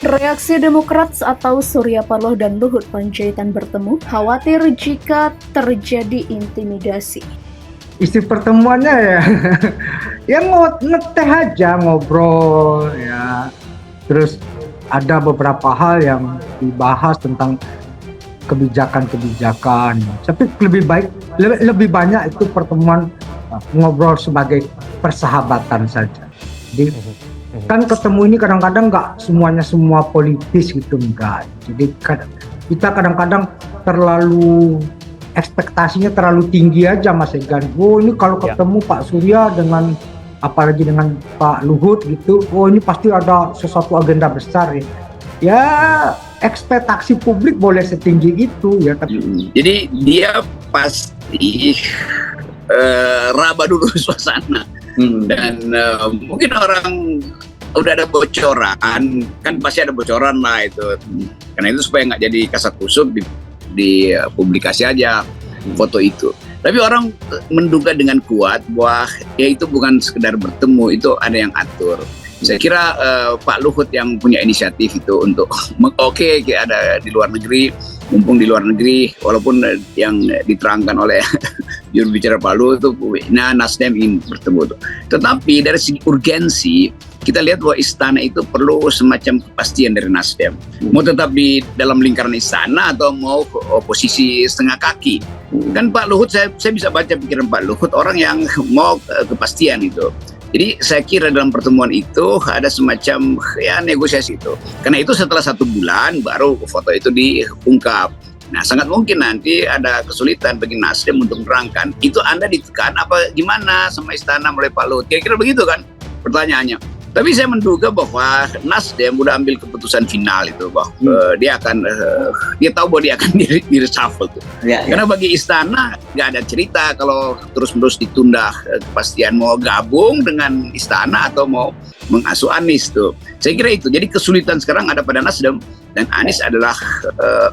Reaksi Demokrat saat tahu Surya Paloh dan Luhut Panjaitan bertemu, khawatir jika terjadi intimidasi. Isi pertemuannya ya, yang ngeteh aja ngobrol ya. Terus ada beberapa hal yang dibahas tentang kebijakan-kebijakan. Tapi lebih banyak itu pertemuan ngobrol sebagai persahabatan saja. Jadi kan ketemu ini kadang-kadang nggak semuanya semua politis gitu, enggak. Jadi kita kadang-kadang terlalu ekspektasinya terlalu tinggi aja, Mas Egan. Oh, ini kalau ketemu Pak Surya dengan apalagi dengan Pak Luhut gitu, oh ini pasti ada sesuatu agenda besar ya. Ya ekspektasi publik boleh setinggi itu ya. Jadi dia pasti raba dulu suasana. Dan mungkin orang udah ada bocoran, kan pasti ada bocoran lah itu. Karena itu supaya nggak jadi kasat kusuk di publikasi aja foto itu. Tapi orang menduga dengan kuat bahwa ya itu bukan sekedar bertemu, itu ada yang atur. Saya kira Pak Luhut yang punya inisiatif itu untuk ada di luar negeri, mumpung di luar negeri, walaupun yang diterangkan oleh juru bicara Pak Luhut itu, nah Nasdem ingin bertemu. Tetapi dari segi urgensi, kita lihat bahwa istana itu perlu semacam kepastian dari Nasdem. Mau tetap di dalam lingkaran istana atau mau oposisi setengah kaki. Kan Pak Luhut, saya bisa baca pikiran Pak Luhut, orang yang mau kepastian itu. Jadi saya kira dalam pertemuan itu ada semacam ya negosiasi itu. Karena itu setelah 1 bulan baru foto itu diungkap. Nah sangat mungkin nanti ada kesulitan bagi Nasdem untuk menerangkan. Itu Anda ditekan apa gimana sama istana mulai Pak Luhut? Kira-kira begitu kan pertanyaannya. Tapi saya menduga bahwa Nasdem udah ambil keputusan final itu bahwa dia tahu bahwa dia akan di reshuffle tuh. Karena bagi istana nggak ada cerita kalau terus-menerus ditunda kepastian mau gabung dengan istana atau mau mengasuh Anies tuh. Saya kira itu. Jadi kesulitan sekarang ada pada Nasdem, dan Anies adalah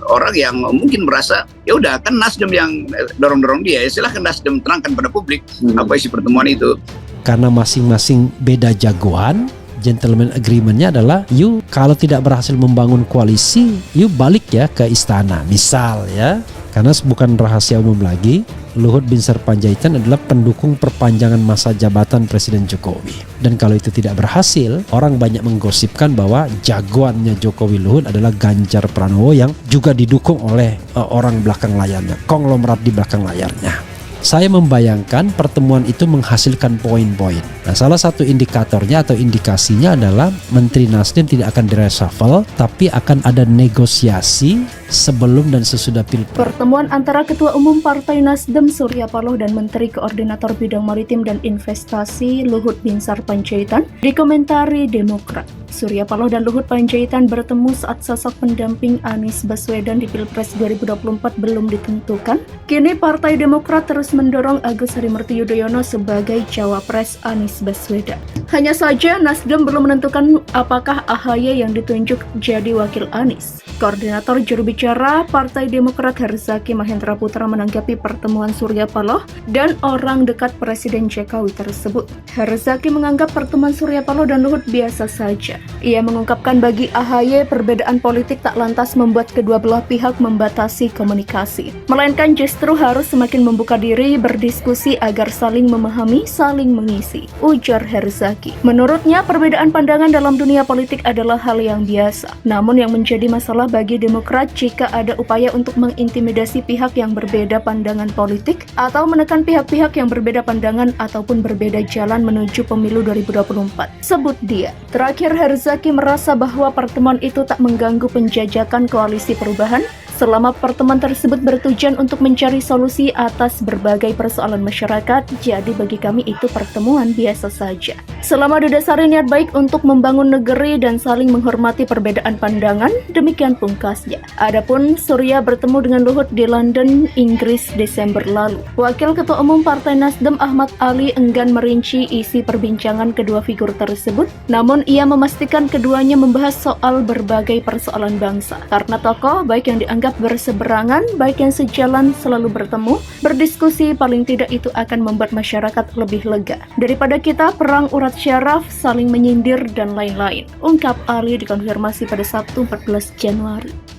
orang yang mungkin merasa ya udah kan Nasdem yang dorong-dorong dia, ya silahkan Nasdem terangkan pada publik apa isi pertemuan itu. Karena masing-masing beda jagoan, gentleman agreement-nya adalah you kalau tidak berhasil membangun koalisi, you balik ya ke istana. Misal ya, karena bukan rahasia umum lagi, Luhut Binsar Panjaitan adalah pendukung perpanjangan masa jabatan Presiden Jokowi. Dan kalau itu tidak berhasil, orang banyak menggosipkan bahwa jagoannya Jokowi Luhut adalah Ganjar Pranowo yang juga didukung oleh orang belakang layarnya, konglomerat di belakang layarnya. Saya membayangkan pertemuan itu menghasilkan poin-poin. Nah, salah satu indikatornya atau indikasinya adalah Menteri Nasdem tidak akan direshuffle, tapi akan ada negosiasi sebelum dan sesudah Pilpres. Pertemuan antara Ketua Umum Partai Nasdem Surya Paloh dan Menteri Koordinator Bidang Maritim dan Investasi Luhut Binsar Panjaitan dikomentari Demokrat. Surya Paloh dan Luhut Panjaitan bertemu saat sosok pendamping Anies Baswedan di Pilpres 2024 belum ditentukan. Kini Partai Demokrat terus mendorong Agus Harimurti Yudhoyono sebagai cawapres Anies Baswedan. Hanya saja Nasdem belum menentukan apakah AHY yang ditunjuk jadi wakil Anies. Koordinator juru bicara Partai Demokrat Herzaki Mahendra Putra menanggapi pertemuan Surya Paloh dan orang dekat Presiden Jokowi tersebut. Herzaki menganggap pertemuan Surya Paloh dan Luhut biasa saja. Ia mengungkapkan bagi AHY perbedaan politik tak lantas membuat kedua belah pihak membatasi komunikasi, melainkan justru harus semakin membuka diri berdiskusi agar saling memahami, saling mengisi, ujar Herzaki. Menurutnya perbedaan pandangan dalam dunia politik adalah hal yang biasa, namun yang menjadi masalah bagi Demokrat jika ada upaya untuk mengintimidasi pihak yang berbeda pandangan politik atau menekan pihak-pihak yang berbeda pandangan ataupun berbeda jalan menuju pemilu 2024. Sebut dia. Terakhir, Herzaki merasa bahwa pertemuan itu tak mengganggu penjajakan koalisi perubahan selama pertemuan tersebut bertujuan untuk mencari solusi atas berbagai persoalan masyarakat. Jadi bagi kami itu pertemuan biasa saja. Selama didasari niat baik untuk membangun negeri dan saling menghormati perbedaan pandangan, demikian pungkasnya. Adapun Surya bertemu dengan Luhut di London, Inggris Desember lalu. Wakil Ketua Umum Partai Nasdem Ahmad Ali enggan merinci isi perbincangan kedua figur tersebut, namun ia memastikan keduanya membahas soal berbagai persoalan bangsa. Karena tokoh baik yang dianggap pendapat berseberangan, baik yang sejalan selalu bertemu, berdiskusi, paling tidak itu akan membuat masyarakat lebih lega. Daripada kita perang urat syaraf, saling menyindir dan lain-lain, ungkap Ali dikonfirmasi pada Sabtu 14 Januari.